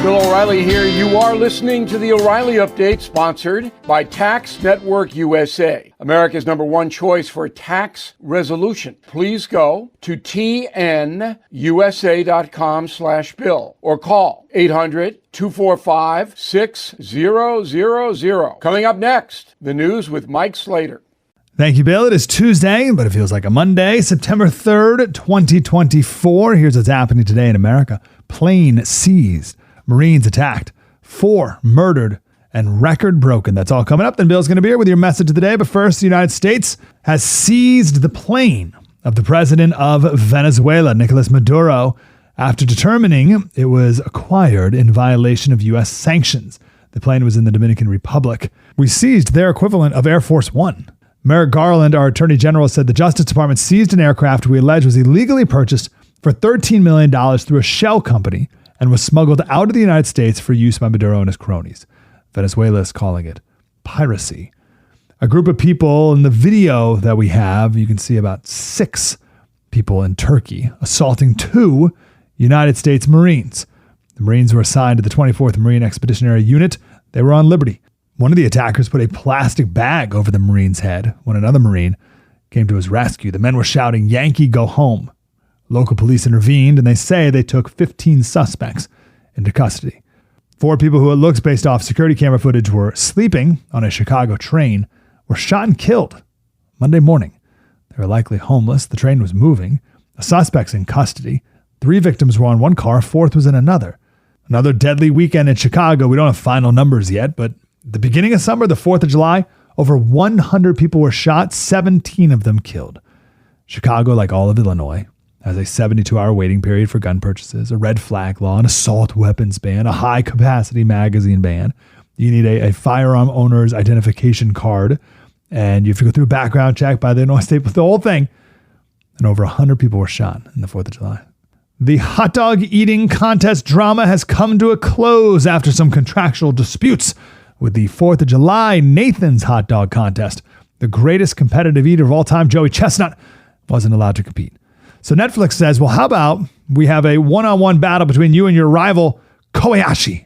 Bill O'Reilly here. You are listening to the O'Reilly Update, sponsored by Tax Network USA, America's #1 choice for tax resolution. Please go to tnusa.com/bill or call 800-245-6000. Coming up next, the news with Mike Slater. Thank you, Bill. It is Tuesday, but it feels like a Monday, September 3rd, 2024. Here's what's happening today in America. Plane seized, Marines attacked, 4 murdered, and record broken. That's all coming up. Then Bill's going to be here with your message of the day. But first, the United States has seized the plane of the president of Venezuela, Nicolas Maduro, after determining it was acquired in violation of U.S. sanctions. The plane was in the Dominican Republic. We seized their equivalent of Air Force One. Merrick Garland, our attorney general, said the Justice Department seized an aircraft we allege was illegally purchased for $13 million through a shell company and was smuggled out of the United States for use by Maduro and his cronies. Venezuela is calling it piracy. A group of people in the video that we have, you can see about 6 people in Turkey assaulting 2 United States Marines. The Marines were assigned to the 24th Marine Expeditionary Unit. They were on liberty. One of the attackers put a plastic bag over the Marine's head when another Marine came to his rescue. The men were shouting, "Yankee, go home." Local police intervened, and they say they took 15 suspects into custody. 4 people who it looks, based off security camera footage, were sleeping on a Chicago train were shot and killed Monday morning. They were likely homeless. The train was moving. The suspects in custody. 3 victims were on one car. 4th was in another. Another deadly weekend in Chicago. We don't have final numbers yet, but the beginning of summer, the 4th of July, over 100 people were shot, 17 of them killed. Chicago, like all of Illinois, has a 72-hour waiting period for gun purchases, a red flag law, an assault weapons ban, a high-capacity magazine ban. You need a firearm owner's identification card, and you have to go through a background check by the Illinois State, the whole thing. And over 100 people were shot in the 4th of July. The hot dog eating contest drama has come to a close after some contractual disputes with the 4th of July Nathan's hot dog contest. The greatest competitive eater of all time, Joey Chestnut, wasn't allowed to compete. So Netflix says, well, how about we have a one-on-one battle between you and your rival, Kobayashi,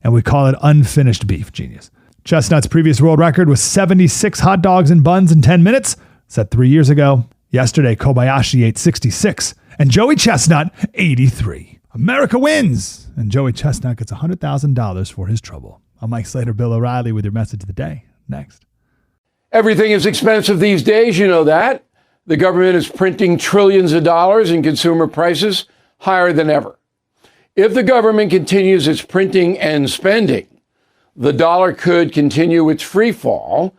and we call it unfinished beef. Genius. Chestnut's previous world record was 76 hot dogs and buns in 10 minutes, set 3 years ago. Yesterday, Kobayashi ate 66, and Joey Chestnut, 83. America wins, and Joey Chestnut gets $100,000 for his trouble. I'm Mike Slater, Bill O'Reilly with your message of the day. Next. Everything is expensive these days, you know that. The government is printing trillions of dollars and consumer prices higher than ever. If the government continues its printing and spending, the dollar could continue its free fall,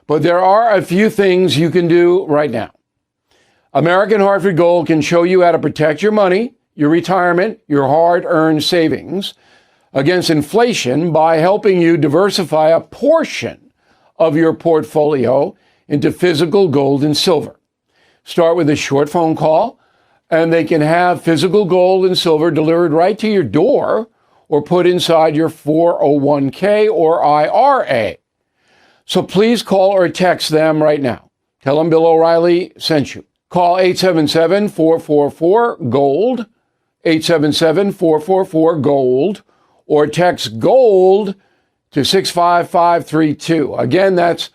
but there are a few things you can do right now. American Hartford Gold can show you how to protect your money, your retirement, your hard-earned savings against inflation by helping you diversify a portion of your portfolio into physical gold and silver. Start with a short phone call, and they can have physical gold and silver delivered right to your door or put inside your 401k or IRA. So please call or text them right now. Tell them Bill O'Reilly sent you. Call 877-444-GOLD, 877-444-GOLD, or text GOLD to 65532. Again, that's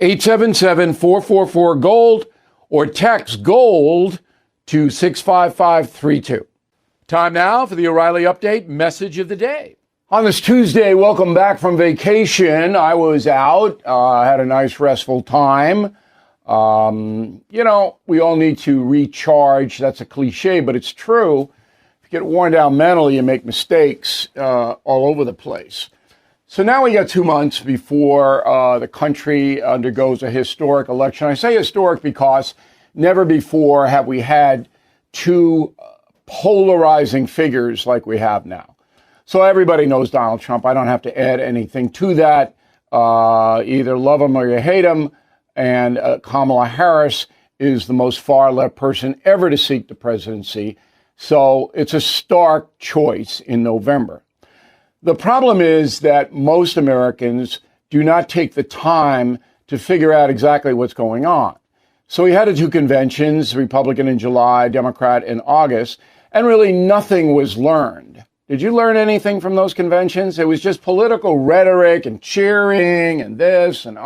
877-444-GOLD, or text GOLD to 65532. Time now for the O'Reilly Update message of the day. On this Tuesday, welcome back from vacation. I was out, had a nice restful time. We all need to recharge. That's a cliche, but it's true. If you get worn down mentally, you make mistakes all over the place. So now we got 2 months before the country undergoes a historic election. I say historic because never before have we had 2 polarizing figures like we have now. So everybody knows Donald Trump. I don't have to add anything to that. Either love him or you hate him. And Kamala Harris is the most far-left person ever to seek the presidency. So it's a stark choice in November. The problem is that most Americans do not take the time to figure out exactly what's going on. So we had 2 conventions, Republican in July, Democrat in August, and really nothing was learned. Did you learn anything from those conventions? It was just political rhetoric and cheering and this and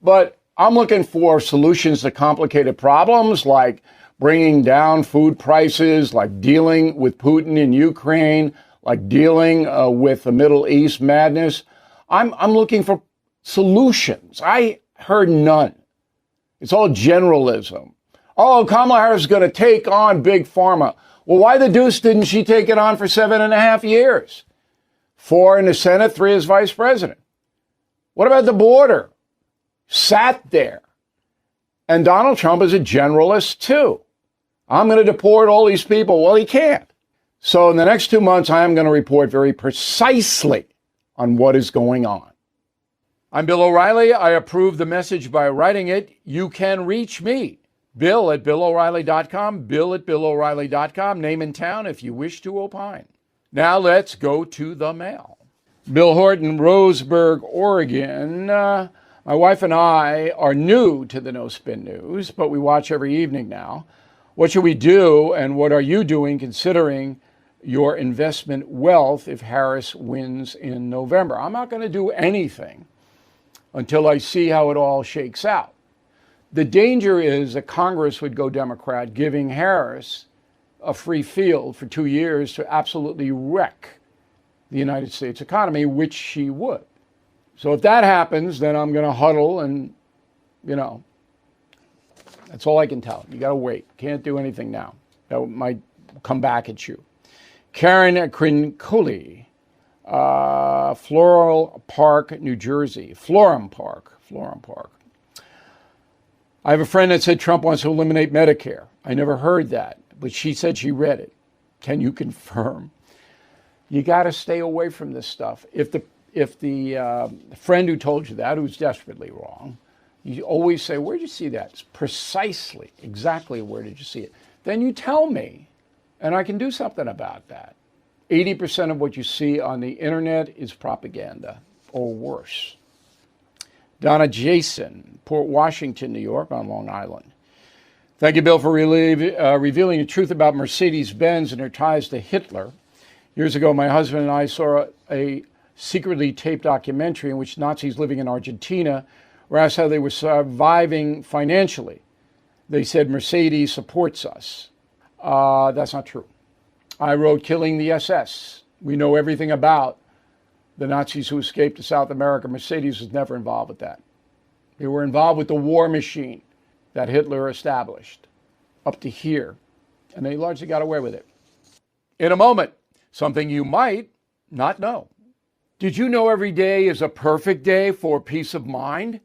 But I'm looking for solutions to complicated problems like bringing down food prices, like dealing with Putin in Ukraine, like dealing with the Middle East madness. I'm looking for solutions. I heard none. It's all generalism. Oh, Kamala Harris is going to take on Big Pharma. Well, why the deuce didn't she take it on for 7.5 years? 4 in the Senate, 3 as vice president. What about the border? Sat there. And Donald Trump is a generalist, too. I'm going to deport all these people. Well, he can't. So in the next 2 months, I am going to report very precisely on what is going on. I'm Bill O'Reilly. I approve the message by writing it. You can reach me, Bill at BillO'Reilly.com, Bill at BillO'Reilly.com, name and town if you wish to opine. Now let's go to the mail. Bill Horton, Roseburg, Oregon. My wife and I are new to the No Spin News, but we watch every evening now. What should we do, and what are you doing considering your investment wealth if Harris wins in November? I'm not going to do anything until I see how it all shakes out. The danger is that Congress would go Democrat, giving Harris a free field for 2 years to absolutely wreck the United States economy, which she would. So if that happens, then I'm going to huddle and, that's all I can tell. You got to wait. Can't do anything now. That might come back at you. Karen Crincoli, Floral Park, New Jersey. Florham Park. I have a friend that said Trump wants to eliminate Medicare. I never heard that, but she said she read it. Can you confirm? You got to stay away from this stuff. If the friend who told you that, who's desperately wrong, you always say, where did you see that? It's precisely, exactly where did you see it? Then you tell me, and I can do something about that. 80% of what you see on the internet is propaganda, or worse. Donna Jason, Port Washington, New York, on Long Island. Thank you, Bill, for revealing the truth about Mercedes-Benz and her ties to Hitler. Years ago, my husband and I saw a secretly taped documentary in which Nazis living in Argentina were asked how they were surviving financially. They said, Mercedes supports us. That's not true. I wrote Killing the SS. We know everything about the Nazis who escaped to South America. Mercedes was never involved with that. They were involved with the war machine that Hitler established up to here, and they largely got away with it. In a moment, something you might not know. Did you know every day is a perfect day for peace of mind?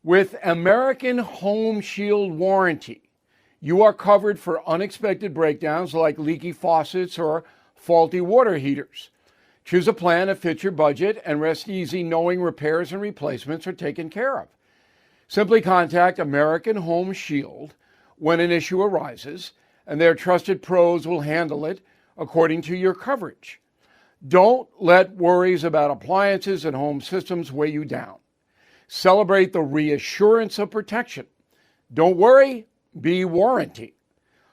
With American Home Shield Warranty, you are covered for unexpected breakdowns like leaky faucets or faulty water heaters. Choose a plan that fits your budget and rest easy knowing repairs and replacements are taken care of. Simply contact American Home Shield when an issue arises, and their trusted pros will handle it according to your coverage. Don't let worries about appliances and home systems weigh you down. Celebrate the reassurance of protection. Don't worry, be warranty.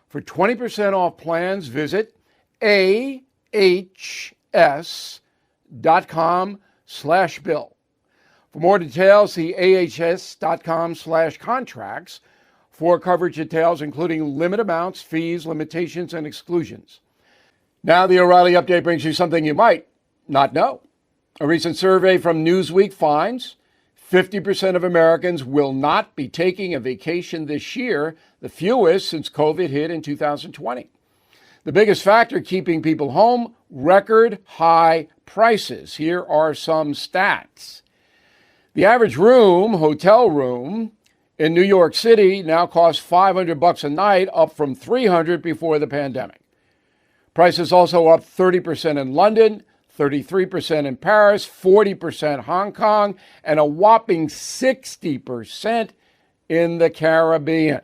For 20% off plans, visit ahs.com/bill. For more details, see ahs.com/contracts for coverage details, including limit amounts, fees, limitations, and exclusions. Now, the O'Reilly Update brings you something you might not know. A recent survey from Newsweek finds 50% of Americans will not be taking a vacation this year, the fewest since COVID hit in 2020. The biggest factor keeping people home, record high prices. Here are some stats. The average hotel room in New York City now costs $500 a night, up from $300 before the pandemic. Prices also up 30% in London, 33% in Paris, 40% Hong Kong, and a whopping 60% in the Caribbean.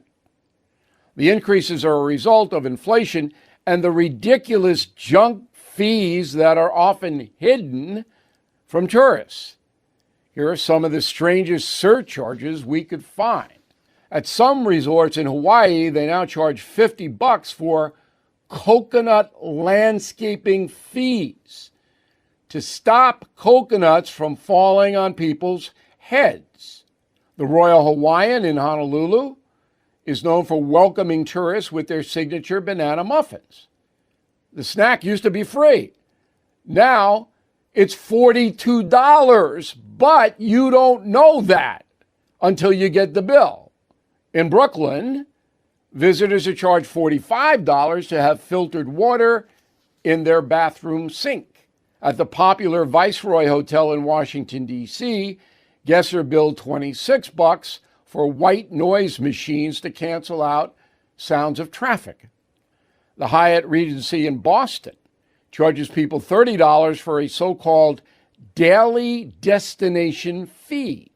The increases are a result of inflation and the ridiculous junk fees that are often hidden from tourists. Here are some of the strangest surcharges we could find. At some resorts in Hawaii, they now charge $50 for coconut landscaping fees to stop coconuts from falling on people's heads. The Royal Hawaiian in Honolulu is known for welcoming tourists with their signature banana muffins. The snack used to be free. Now it's $42, but you don't know that until you get the bill. In Brooklyn, visitors are charged $45 to have filtered water in their bathroom sink. At the popular Viceroy Hotel in Washington, D.C., guests are billed $26 for white noise machines to cancel out sounds of traffic. The Hyatt Regency in Boston charges people $30 for a so-called daily destination fee.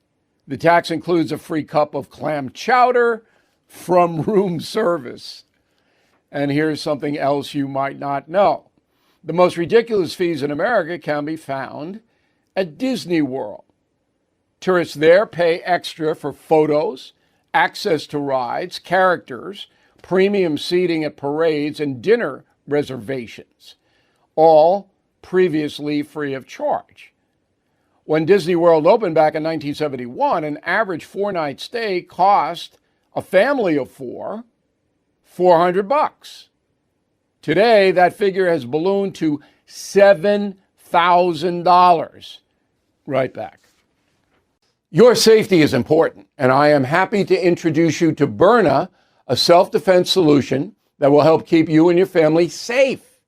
The tax includes a free cup of clam chowder from room service. And here's something else you might not know. The most ridiculous fees in America can be found at Disney World. Tourists there pay extra for photos, access to rides, characters, premium seating at parades, and dinner reservations, all previously free of charge. When Disney World opened back in 1971, an average four-night stay cost a family of four $400. Today, that figure has ballooned to $7,000. Right back. Your safety is important, and I am happy to introduce you to Byrna, a self-defense solution that will help keep you and your family safe.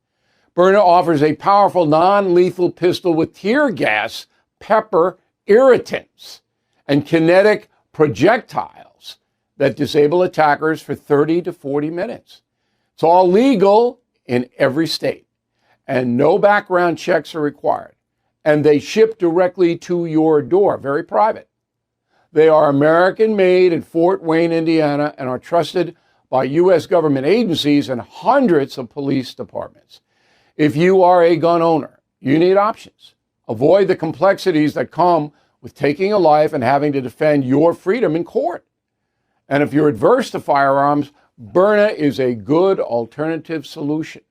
Byrna offers a powerful non-lethal pistol with tear gas, pepper, irritants, and kinetic projectiles that disable attackers for 30 to 40 minutes. It's all legal in every state, and no background checks are required. And they ship directly to your door, very private. They are American-made in Fort Wayne, Indiana, and are trusted by U.S. government agencies and hundreds of police departments. If you are a gun owner, you need options. Avoid the complexities that come with taking a life and having to defend your freedom in court. And if you're adverse to firearms, Byrna is a good alternative solution.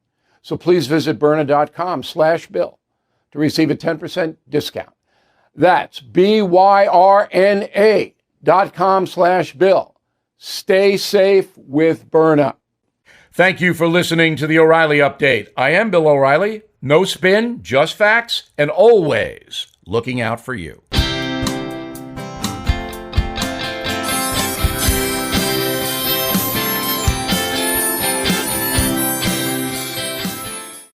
So please visit Byrna.com/Bill to receive a 10% discount. That's BYRNA.com/Bill. Stay safe with Byrna. Thank you for listening to the O'Reilly Update. I am Bill O'Reilly. No spin, just facts, and always looking out for you.